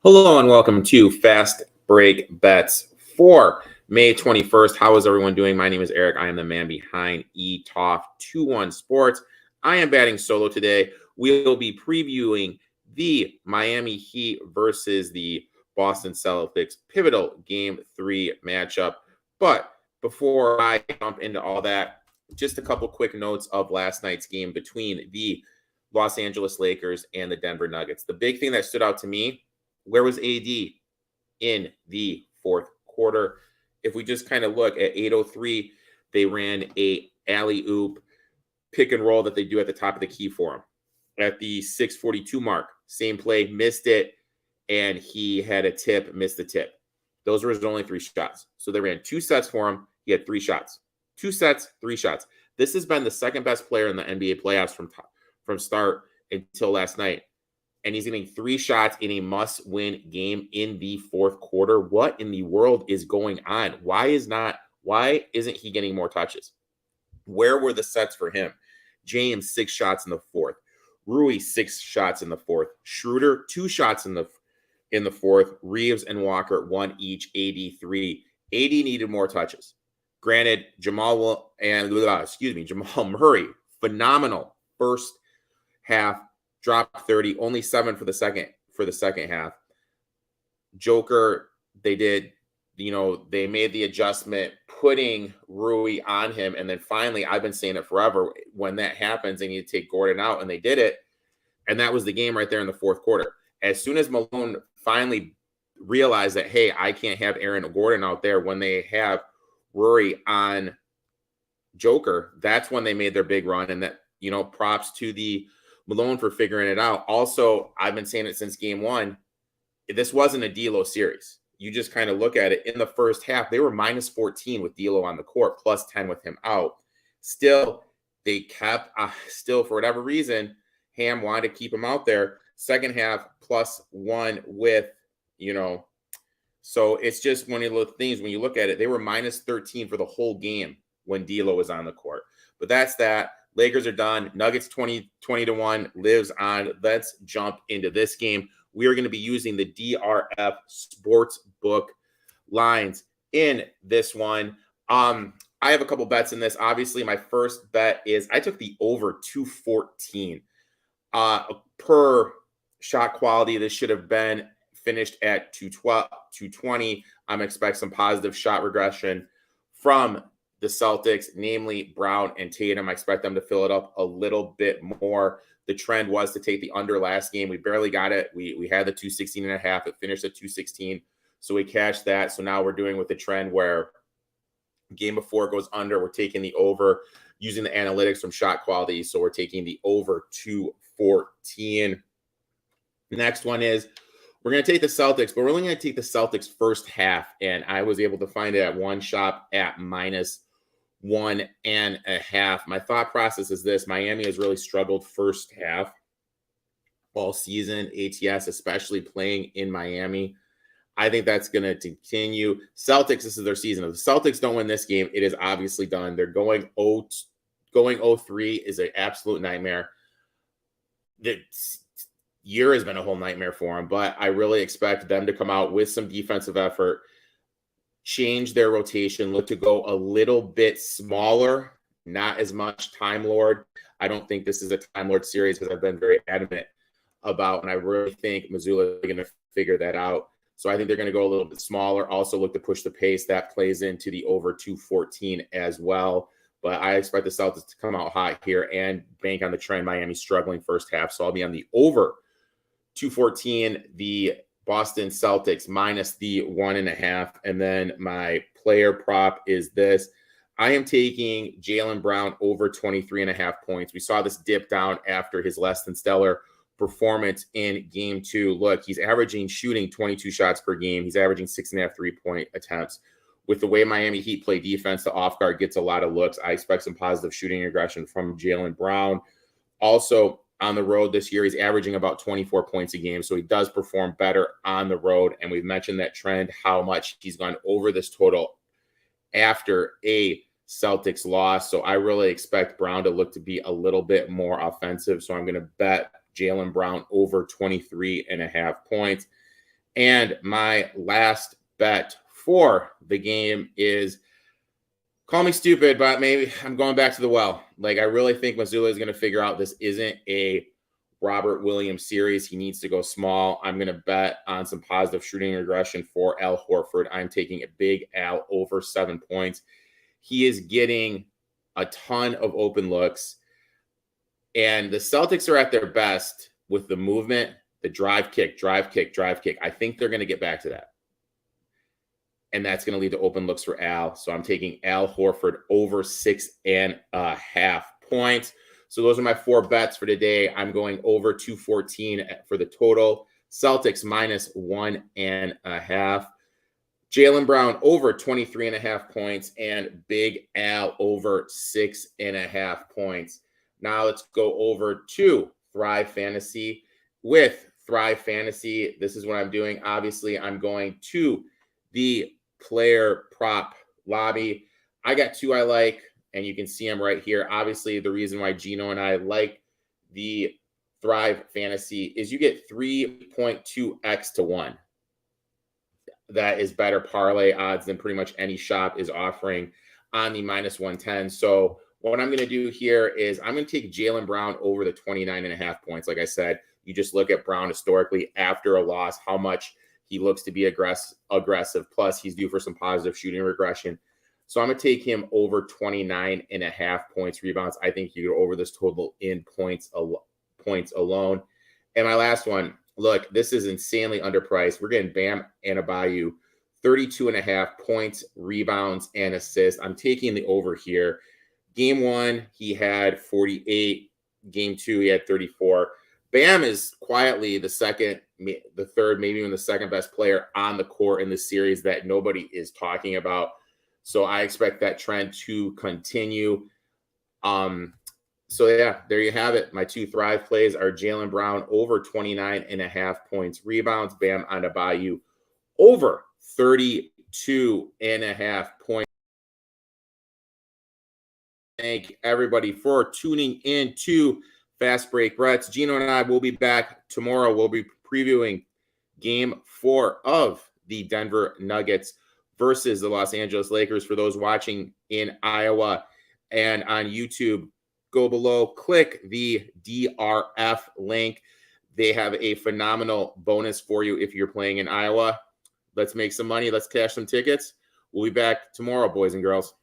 Hello and welcome to Fast Break Bets for May 21st. How is everyone doing? My name is Erik. I am the man behind ETOF21 Sports. I am batting solo today. We'll be previewing the Miami Heat versus the Boston Celtics pivotal Game 3 matchup. But before I jump into all that, just a couple quick notes of last night's game between the Los Angeles Lakers and the Denver Nuggets. The big thing that stood out to me, where was AD in the fourth quarter? If we just kind of look at 8:03, they ran a alley-oop pick and roll that they do at the top of the key for him. At the 6:42 mark, same play, missed it, and he had a tip, missed the tip. Those were his only 3 shots. So they ran 2 sets for him. He had 3 shots. 2 sets, 3 shots. This has been the second best player in the NBA playoffs from start until last night. And he's getting 3 shots in a must-win game in the fourth quarter. What in the world is going on? Why isn't he getting more touches? Where were the sets for him? James, 6 shots in the fourth. Rui, 6 shots in the fourth. Schroeder, 2 shots in the fourth. Reeves and Walker, 1 each. AD, 3. AD needed more touches. Granted, Jamal Murray, phenomenal first half. Dropped 30, only 7 for the second half. Joker, they made the adjustment, putting Rui on him. And then finally, I've been saying it forever, when that happens, they need to take Gordon out, and they did it. And that was the game right there in the fourth quarter. As soon as Malone finally realized that, hey, I can't have Aaron Gordon out there when they have Rui on Joker, that's when they made their big run. And that, props to the Malone for figuring it out. Also, I've been saying it since game 1. This wasn't a D'Lo series. You just kind of look at it. In the first half, they were minus 14 with D'Lo on the court, plus 10 with him out. Still, they kept, for whatever reason, Ham wanted to keep him out there. Second half, plus 1 with, So it's just one of the things, when you look at it, they were minus 13 for the whole game when D'Lo was on the court. But that's that. Lakers are done. Nuggets 20-1 lives on. Let's jump into this game. We are going to be using the DRF Sportsbook lines in this one. I have a couple bets in this. Obviously, my first bet is I took the over 214. Per shot quality, this should have been finished at 220. I'm expecting some positive shot regression from the Celtics, namely Brown and Tatum. I expect them to fill it up a little bit more. The trend was to take the under last game. We barely got it. We had the 216.5. It finished at 216. So we cashed that. So now we're doing with the trend where game before goes under, we're taking the over using the analytics from shot quality. So we're taking the over 214. Next one is we're going to take the Celtics, but we're only going to take the Celtics first half. And I was able to find it at one shop at minus 1.5. My thought process is this: Miami has really struggled first half all season, ATS, especially playing in Miami. I think that's going to continue. Celtics, this is their season. If the Celtics don't win this game, it is obviously done. They're going 0-3 is an absolute nightmare. The year has been a whole nightmare for them, but I really expect them to come out with some defensive effort, change their rotation, look to go a little bit smaller, not as much Time Lord. I don't think this is a Time Lord series, because I've been very adamant about, and I really think Missoula is going to figure that out. So I think they're going to go a little bit smaller, also look to push the pace. That plays into the over 214 as well. But I expect the Celtics to come out hot here and bank on the trend. Miami struggling first half, so I'll be on the over 214, the Boston Celtics minus the 1.5. And then my player prop is this. I am taking Jaylen Brown over 23.5 points. We saw this dip down after his less than stellar performance in game 2. Look, he's shooting 22 shots per game. He's averaging 6.5 3-point attempts. With the way Miami Heat play defense, the off guard gets a lot of looks. I expect some positive shooting aggression from Jaylen Brown. Also, on the road this year, he's averaging about 24 points a game, so he does perform better on the road. And we've mentioned that trend, how much he's gone over this total after a Celtics loss. So I really expect Brown to look to be a little bit more offensive. So I'm going to bet Jaylen Brown over 23.5 points. And my last bet for the game is, call me stupid, but maybe I'm going back to the well. Like, I really think Missoula is going to figure out this isn't a Robert Williams series. He needs to go small. I'm going to bet on some positive shooting regression for Al Horford. I'm taking a big Al over 7 points. He is getting a ton of open looks. And the Celtics are at their best with the movement, the drive kick, drive kick, drive kick. I think they're going to get back to that. And that's going to lead to open looks for Al. So I'm taking Al Horford over 6.5 points. So those are my 4 bets for today. I'm going over 214 for the total. Celtics minus 1.5. Jaylen Brown over 23.5 points, and Big Al over 6.5 points. Now let's go over to Thrive Fantasy. With Thrive Fantasy, this is what I'm doing. Obviously, I'm going to the player prop lobby. I got 2 I like, and you can see them right here. Obviously, the reason why Gino and I like the Thrive Fantasy is you get 3.2x to 1. That is better parlay odds than pretty much any shop is offering on the minus 110. So what I'm going to do here is I'm going to take Jaylen Brown over the 29.5 points. Like I said, you just look at Brown historically after a loss, how much he looks to be aggressive. Plus, he's due for some positive shooting regression. So I'm going to take him over 29.5 points, rebounds. I think you go over this total in points alone. And my last one, look, this is insanely underpriced. We're getting Bam Adebayo, 32.5 points, rebounds, and assists. I'm taking the over here. Game 1, he had 48. Game 2, he had 34. Bam is quietly the third, maybe even the second best player on the court in the series that nobody is talking about. So I expect that trend to continue. So yeah, there you have it. My 2 Thrive plays are Jaylen Brown over 29.5 points, rebounds, Bam Adebayo over 32.5 points. Thank everybody for tuning in to Fast Break Bets. Gino and I will be back tomorrow. We'll be previewing Game 4 of the Denver Nuggets versus the Los Angeles Lakers. For those watching in Iowa and on YouTube, go below, click the DRF link. They have a phenomenal bonus for you if you're playing in Iowa. Let's make some money. Let's cash some tickets. We'll be back tomorrow, boys and girls.